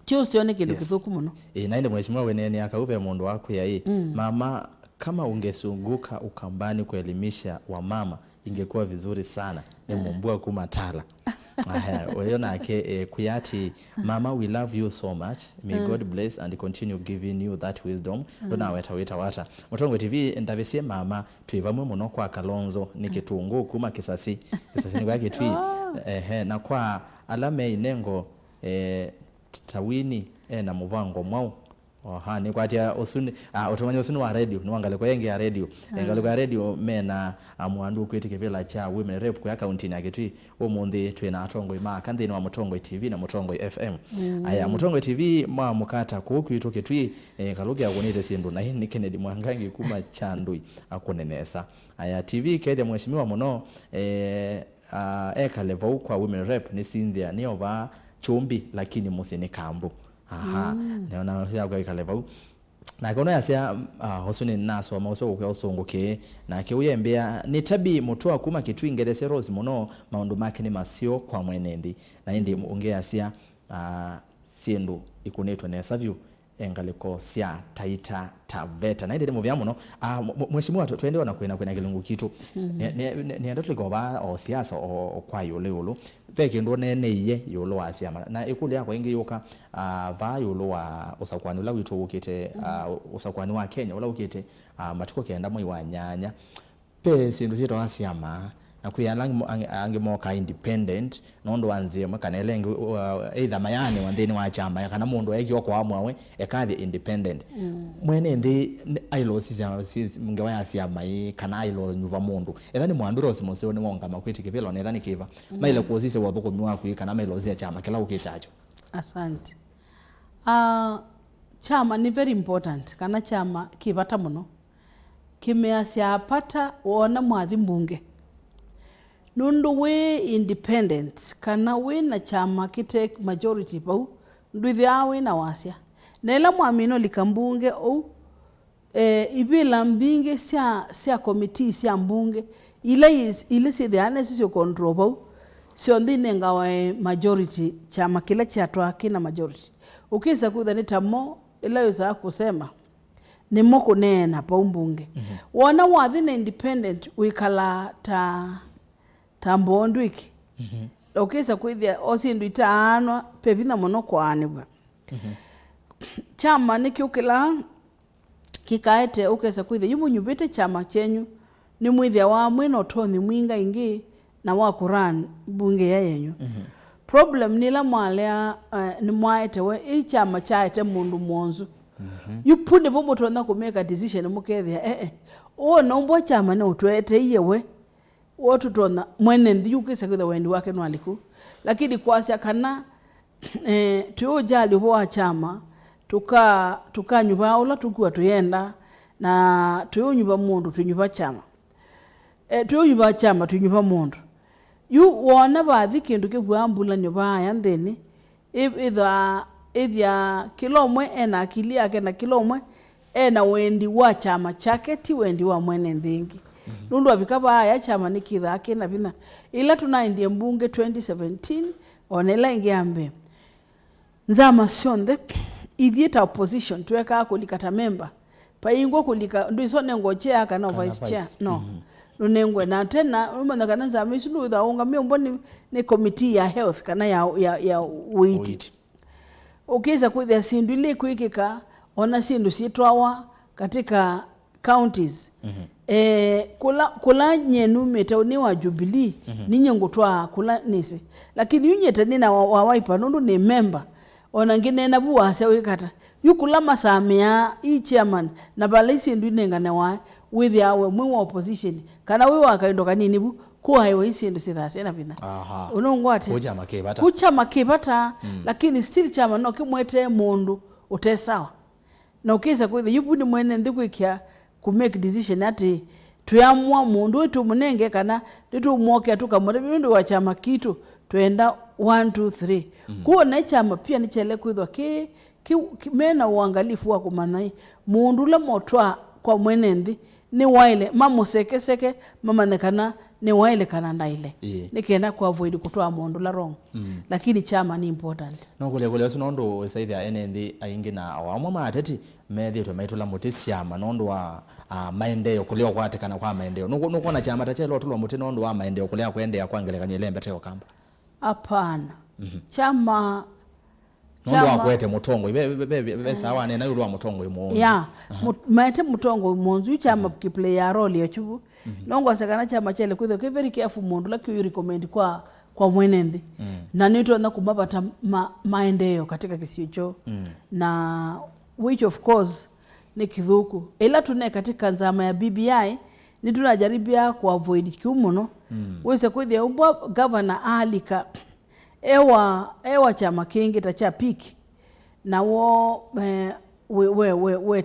chucio ni kindu kithuku muno na ile mheshimiwa wenene akauve mundu wako ya mama kama ungesunguka ukambani kuelimisha wa mama ingekuwa vizuri sana ni mumbua kumatala Oyo nake kuyati mama we love you so much. May God bless and continue giving you that wisdom. Dona weta. Mutongoi TV ndavesie mama tuivamwe muno kwa Kalonzo nikitungu kuma kisasi ni kwake twi na kwa alame inengo tawini na muvango mwao ni kwatia osuni otomanya osuni wa radio nwangale kwa yenge ya radio ngale kwa radio mena muwandu kuthekeewa cha women rep kwa kauntini akitwi omunthi twina atongoi kanthini wa Mutongoi TV na Mutongoi FM aya Mutongoi TV mukata kukwitwo kitwi kalugia gunite sindu na hii Kennedy Mwangangi kuma chandui akunenesa aya TV kede mheshimiwa muno ekalevo kwa women rep ni Cynthia ni ova chumbi lakini musini kambu neona yakwa ikaleva na kono yasia hosuni naso amauso kwa usongoke na kiuyembea ni tabi mutua kuma kitwi ngerese Rose muno maundu make ni masio kwa mwenendi na indi ongea sia siendu ikunetwa na savyu engaliko sia taita taveta na indi demo vya muno mheshimiwa twende wana kwena kilungu kitu ni ndoto goba o siasa o kwa yole peke ndo neye yolo asiama na ikuli yako ingi yoka va yolo wa usakwani ula wito ukite usakwani wa Kenya ula ukite matuko kenda mwe wa nyanya pe sindu zito asiama na kuyalangi ange moka independent nondo anzie makana elengi either mayane wandeni wa chama kana mundu ekyo kwa amwe ekathi independent mwene ndi ailo sisi mngewa asiama kana ailo nyuva mundu ethani mwandu Rose Museo ni monga makuthekeewa na ethani kiva maile kuozise wathoko miwa kana mailo zia chama kila ukitacho. Asante. Chama ni very important kana chama kivata muno kimeasia pata wona mwathi mbunge nundu we independent kana we na chama kite majority pau nduithi awe na wasya nela mwamino likambunge au ibila mbinge sia committee sia mbunge ile sidiane sio control pau sio ndine ngawa majority chama kila chatwa kina majority ukisa kuthani tamo ila yoza kusema ni kuneena pau mbunge wona wathi na independent wikala tambondo iki okesa kwithia osindu itaanwa pevina muno kwaanibwa chama nikiukila kikaete ukesa kwithia yumunyubite chama chenyu ni mwithia wa mwino toni mwinga ingi na wa Quran bunge ya yenyu problem nila mwalea ni mwaete we chama chaete mundu mwonzu yupune bobo tona ku make a decision mukethia nombo chama na utwete yewe watu tona mwene ndi ukisa kwitha wendi wake nwaliku lakini kwasya kana tuyojali wa chama tukanyuva ula tukua tuyenda na tuyonyuva mundu tunyuva chama tuyonyuva chama tunyuva mundu yu wona bathi kindu kibwambula nyuva ya ndeni idha kilomwe ena akili yake na kilomwe ena wendi wa chama chake ti wendi wa mwene ndingi nundu abikaba ya chama nikithake na bina ila tunaindie mbunge 2017 onela ingiambe nzama sionde ithieta opposition tuweka kulikata member paingwa kulika ndisone ngochea kana vice chair no nunengwe na tena umana kana nzama isulu tha unga miombo ni committee ya health kana ya weight ukiza kuithia sindu ile kuikika ona sindu sitwawa katika counties kula nyenu meta ni wa Jubilee ninye ngutwa kula nisi lakini yunyeta nina wa Wiper nundu ni member ona ngine na buwa sewikata yukula masamia chairman na balisi ndu nengana wa with yawe mwe wa opposition kana we wakaindo kanini bu kuwa hiyo isindu sithase na bina unongwate kucha makebata lakini still chama no kimwete mundu utesawa na ukisa kwithe yubu ni mwene ndikwikia ku make decision ati tuyamwa mundu wetu munenge kana nditu mwoke tukamwete bindu wa chama kitu tuenda 1 2 3 kuona chama pia ni chele kwithwa ki mena uangalifu wa kumanai mundu la motwa kwa mwenendi ni waile mamusekeseke mamanekana ni waile kana ndaile nikenda ku avoid kutoa mundu la wrong lakini chama ni important no kule sinondo saithia enendi aingi na awamwa mateti methi to maitula mutisiama nondo wa maendeeo kulio kwatikana kwa maendeeo nuko na chama tachelo tulwa muti nondo wa maendeeo kulio kwendea kwangelekanya ilembeta ukamba Hapana. Chama Nondo akwete Mutongoi be sawa ne na yulu wa Mutongoi mu. Ya, maete Mutongoi monzu chama kiplay ya role ya chubu. Nongo sekana chama chele kwitho ke very careful mundu la you recommend kwa mwenendi. Na nito na kumapata maendeeo katika kisio na which of course ni kithuku. Ila tune katika nzama ya BBI ni tunajaribia ku avoid kiumuno. Wese kwithia umbwa governor alika ewa chama kingi tacha piki na wo we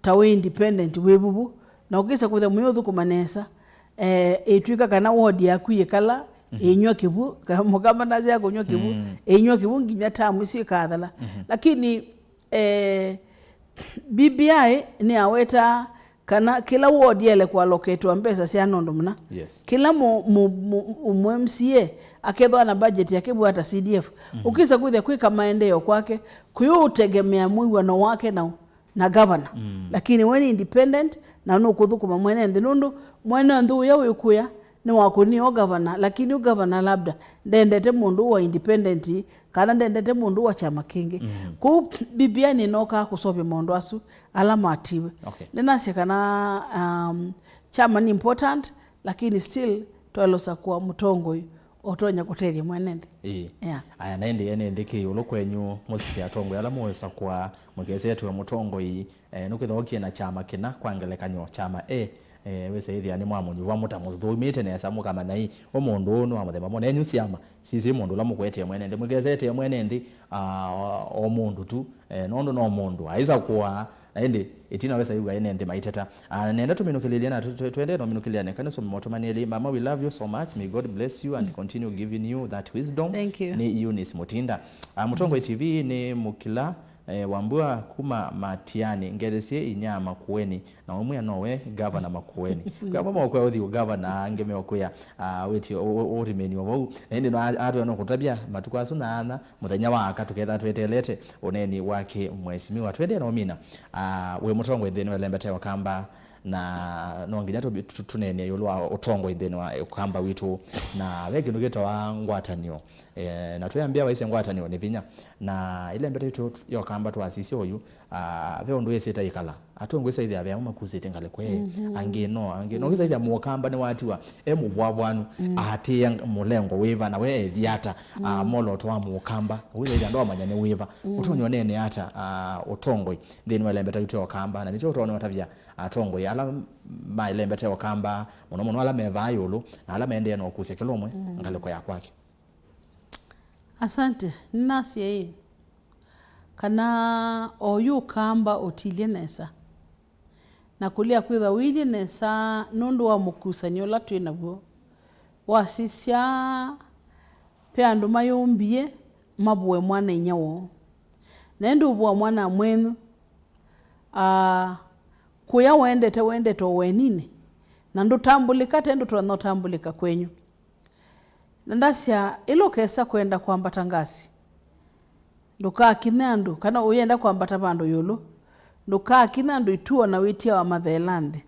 tawe independent webubu na ukisa kwithia muyothu kumanesa etwika kana ward yakuye kala enywa kibu mukamba nazi yako nywa kibu enywa kibu nginya tamu si kadhala lakini BBI ni aweta kana kila ward yele kwa allocate wa mpesa si anondo mna kila mu MCA akethwa na budget yake bwa hata CDF ukisa kuthia kwika maendeeo kwake kuyutegemea muiwano wake na governor lakini when independent na no kuthukuma mwene nthundu mwene nthu ya wikuya ni wakuni o governor lakini o governor labda ndendete mundu wa independent kana ndendete mundu wa chama kingi ku BBI ni noka kusobe mundu asu alama atiwe ninasye kana chama ni important lakini still twalosa kwa Mutongoi otonya kuteria mwenende aya naende ki ulokwenyu musi atongoi ala moyo kwa mugezetu wa Mutongoi nukithokie na chama kina kwangelekanyo chama wese ithi ani mwamunyu wa mutamuthuimite nesa mukama nai omundu no amathema mone enyu siama sisi mundu la mukwetie mwenende mugezete mwenendi o mundu tu nondo no mundu aiza kwa naende itina wesa yuga enende maiteta nenda tuminukililia na twende no minukiliane kana so motomaneli mama we love you so much, may God bless you and continue giving you that wisdom. Thank you. Ni Eunice Mutinda Mutongoi TV ni mukila wambua kuma matiani ngeresie inya Makueni na umwe nowe governor Makueni kwa mama kwa uthi governor ngeme okuya weti orimeni owo ende no atu no kutabia matukwasu na muthenya waka tuketha twetelete oneni wake mheshimiwa twende no mina we Mutongoi theni wa ilembeta ukamba na no nginya tunene yulwa Utongoi theni wa ukamba witu na wege nugeta wa ngwatanio na tuyambia waise ngwatanio ni vinya na ilembeta yitu yokamba twasisi oyu ve ondu yeseta ikala atongwesa ithi avya makusite ngale kwe angeno ngisa ithi muokamba ni watiwa emuvwavwanu ahatia mulengo wiva na we thiata moloto wa muokamba wiza ithi ndo amanyane wiva utonyo nene hata Utongoi theni wa ilembeta yitu yokamba na nicho utone watavya atongoi ala mailembeta yokamba muno ala meva yulu na ala maendeeo no kusekelo mwe ngale kwa yakwake. Asante nasi hii kana oyu kamba otilie nesa na kulia kwitha wili nesa nundu wa mukusanyo la twinagwo wasisya pe andu mayumbie mabwe mwana inyawo nendu bwa mwana mwenu kuya wende to wenini na ndutambulika tendo tunotambulika kwenyu ndasya ilo kesa kwenda kwambata ngasi nduka kinandu kana uyenda kwambata bandu yulu nduka kinandu ituo na witia wa mathelande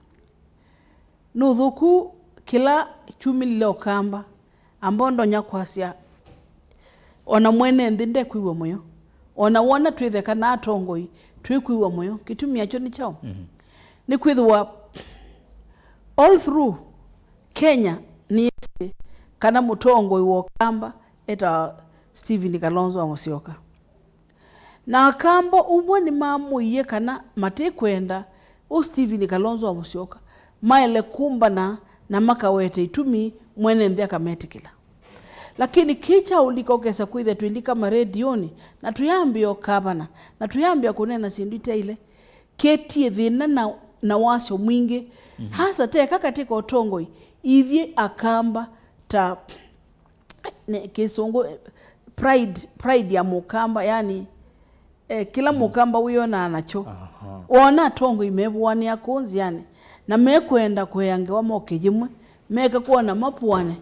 nuthuku kila chumi lile ukamba ambondo nyakwasya ona mwene ndinde kwiwa moyo ona wona twithe kana atongoi twikwiwa moyo kitumia cho ni chao ni kwithwa all through Kenya ni kana Mutongoi wokamba eta Stephen Kalonzo Musyoka na kambo ubwo ni mamuiye kana matekwenda o Stephen Kalonzo Musyoka maile kumba na makawete itumi mwene mbiaka metikila lakini kicha ulikokesa kwithe twilika maredioni na tuyambio kabana na tuyambia kunena sindite ile ketie thina na wasyo mwingi hasa teka katika Utongoi ivye akamba ta kisungu pride ya mukamba yani kila mukamba uyo na anacho ona Tongoi mebuani akonzi yani na mekwenda kweyange wa mokejimwe meka kuona mapuane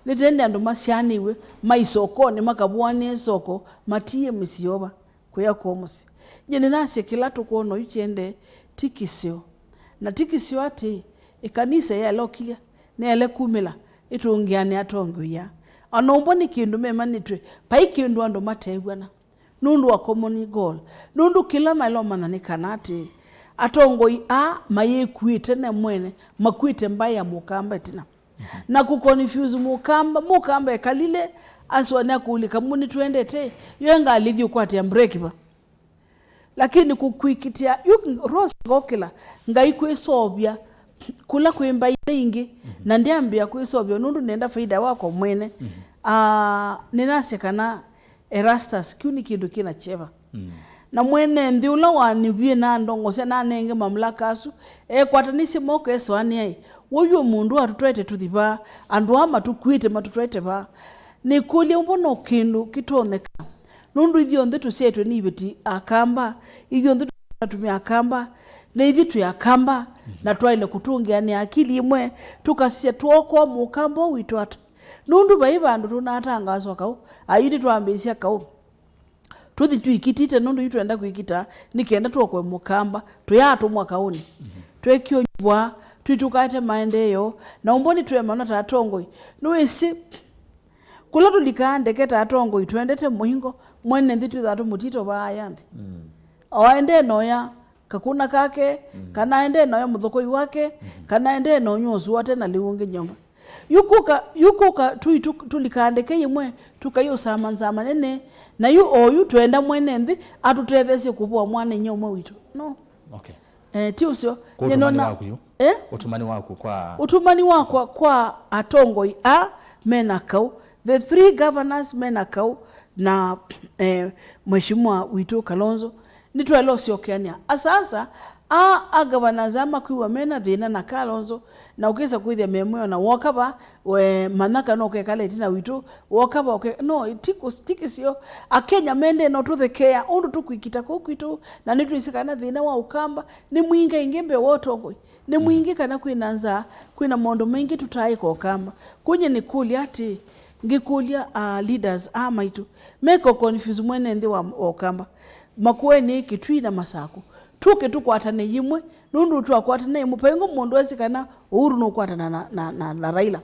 nitende andu masyaniwe maisokoni makabuani soko matie misiyoba kuya komusi jene nasi kila tukono yuchende tikisio na tikisio ati ikanisa ya lokilia ne ele kumila itungiane Atongoi ya anombo ni kindu memanitwe pai kindu ando mateigwana nundu wa common goal nundu kila mailo manani kanati atongoi mayekuite ne mwene makuite mbaya mukamba tina na kuconfuse mukamba kalile aswane kulika muni twendete yenga alivyo kwati ya mbrekiba lakini kukwikitia Rose gokila ngai kwisobya kula kwimba ingi na ndiambia kwisobya nundu nenda faida wako mwene ninasekana Erastus kyuni kindu kina cheva na mwene ndi ula wanibye na ndongose na nenge mamlaka asu kwatanisi moko eswani ai woyo mundu atutwete tuthiba andu ama tukwite matutwete ba nikuli umbono kindu kitoneka nundu ithio nthe tusetwe ni ibiti akamba ithio nthe tutumia akamba na ithi tu akamba na twaile kutungia ni akili imwe tukasia twoko mukambo witwata nundu baibandu tunatangazwa kau ayidi twambisia kau tuthi tuikitite nundu yitwenda kuikita nikenda twokwe mukamba tuyatumwa kauni twekionywa tuitukate maendeeo na umboni twemana ta atongoi nuisi kula tulikande atongoi twendete muhingo mwene nditu thatu mutito bayanthi oende noya kakuna kake kana ende noya muthokoi wake kana ende no nyozu wate na liunge nyomba yukuka tulikandeke imwe tukayo samanzama nene na oyu twenda mwene ndi atutethese kubwa mwana nyomwe witu no tiusio yenona utumani wako kwa atongoi menakau the 3 governors menakau na mheshimiwa Wiper Kalonzo nitwelo siokiania asasa governors amakuwa mena thina na Kalonzo na ukisa kuithia memoyo na wokaba we manaka no kekale tina witu wokaba no tikisio akenya mende no tuthekeewa undu tukwikita kwitu na nitwisikana thina wa ukamba ni mwinga ingembe wotongoi ni mwingi kana kwinanza kwina mondo mengi tutai ko kamba kunye ni kulia ati ngikulia leaders maitu meko confuse mwene ndi wa okamba Makueni kitwina masaku tuke tukwatane Imwe nundu twakwatane Imwe pengo mundu asikana uhuru no kwatana na Raila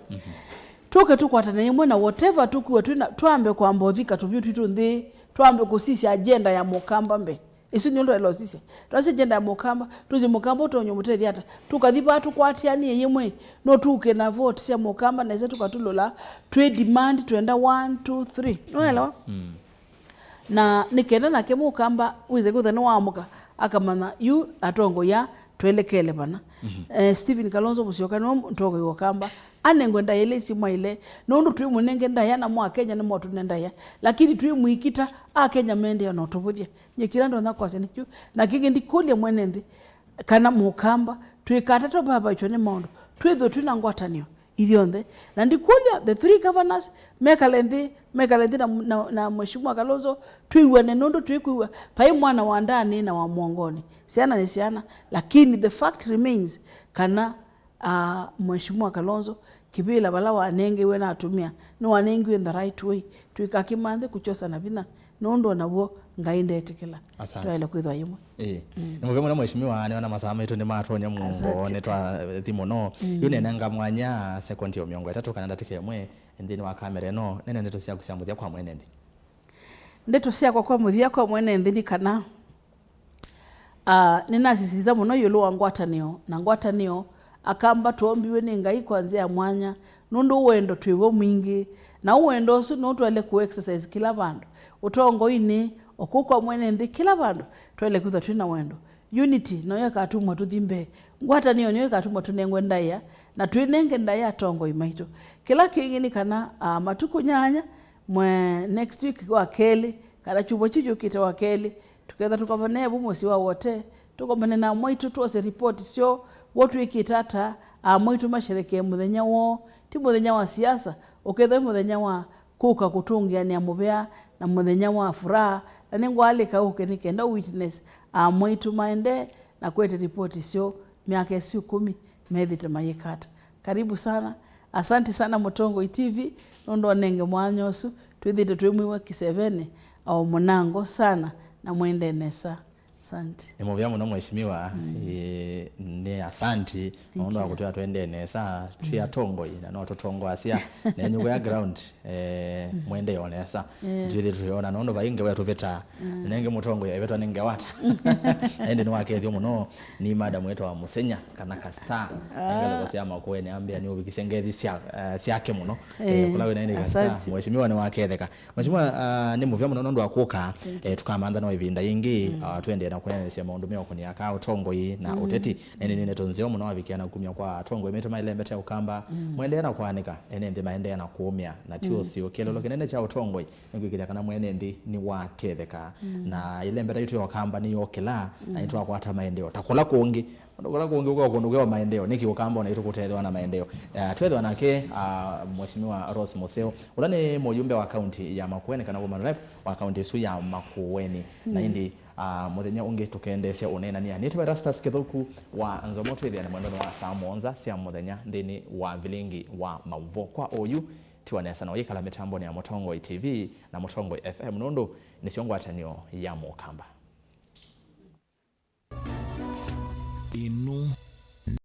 tuke tukwatane Imwe na whatever tukuwa twambe kwa mbodhika tubyu twitu ndi twambe kusisi agenda ya mukamba mbe isu nyondo elo sisi twasi agenda ya mukamba tuzi mukamba utonyo mutethi hata tukathiba tukwatiani Imwe no tuke na vote sia mukamba na zetu tukatulola twe demand twenda 1 2 3 noelo na nikenda na kemu kamba wize kuthana wamuka akamana yu atongo ya twelekele bana Stephen Kalonzo Musyoka no ntogo yokamba anengwenda ile simwa ile nondu twi munenge ndaya na mwa Kenya ni motu nendaya lakini twi muikita Kenya mende no tobudia nyekirando na kwase nikyo na kige ndikulia mwenendi kana mukamba twikata to baba icho ni mondo twitho twina ngwatanio ilionde na ndikulia the 3 governors mekale na mheshimiwa Kalonzo tuiwane nondo tuikuwa pai mwana wa ndani na wa muongoni siana ni siana lakini the fact remains kana mheshimiwa Kalonzo kibila balawa anenge wena atumia no anenge in the right way tuikakimande kuchosa na bina nondo nabo ngainde etikela twale kwithwa Imwe nimuvemo na mheshimiwa ane masama itu ni matonya mungo netwa thimono yune nga mwanya second yo miongo 3 kana ndatike mwe ndini wa kamera no nene ndeto cia kusiamuthia kwa mwene ndi ndeto cia kwa muthia kwa mwene ndi kana ninasisiza muno yulu wa ngwatanio na ngwatanio akamba tuombiwe ni ngai kwanzia mwanya nundu wendo twiwo mwingi na wendo su no twale ku exercise kila bandu Utongoi ni okukwa mwene ndi kila bandu twele kutha twina wendo unity no yakatumwa tuthimbe ngwatanio ni yakatumwa tunengwe ndaya na twinenge ndaya Atongoi maito kila kingi ni kana matuku nyanya mwe next week wa keli kana chubo chicho kita wa keli tuketha tukabane bumosi wa wote tukabane na mwitu tuose report sio watu ikitata mwitu mashereke muthenya wo ti muthenya wa siasa uketha muthenya wa kuka kutungia ni amubea na muthenya wa furaha na ningwalika uke nikenda witness mwitu maende na kwete report sio miaka 10 methite mayekata karibu sana asante sana Mutongoi TV nondo nenge mwanyosu twithite twimwiwa kisevene au munango sana na mwende nesa Asante. Ni muvya muno mheshimiwa ni asanti naomba kutoa twende nesa tu atongoi na no tutongo asya na nyugo ya ground maendeeo nesa jili tuona naomba bainge wetu beta nenge Mutongoi ebetwa nenge wata ende no wakethio muno ni madam wetu wa Musenya kana kasta ngalo kwa Makueni ambia ni ubikisengethi syake muno kula we nende kasta mheshimiwa ni waketheka mheshimiwa ni muvya muno ndo akuka tukamanda no ibinda yingi twende na kuneena maundu meo kunia Utongoi na uteti ene nene tonzeo muno abikiana kumya kwa atongoi metoma ilembeta ukamba maendeeo na kwanika ene ndi maendeeo na kuumya na tio sio kelolo kinene cha Utongoi ngikira kana mwene ndi ni watetheka na ilembeta yitu ukamba ni yokela na yitu akwata maendeeo takola kungi uko kundugewa maendeeo niki ukamba na yitu kutethewa na maendeeo twethwa nake mheshimiwa Rose Museo ulane muyumbe wa county ya Makueni kana woman rep wa county su ya Makueni na indi muthenya ungi tukendesya unena ni anitwa Rastas Kithuku wa Nzomoto ile na mwendo wa saa monza cia muthenya ndini wa vilingi wa mauvo kwa oyu tiwanesa na yikala mitambo ni ya Mutongoi TV na Mutongoi FM nundu ni ciongwatanio ya mukamba.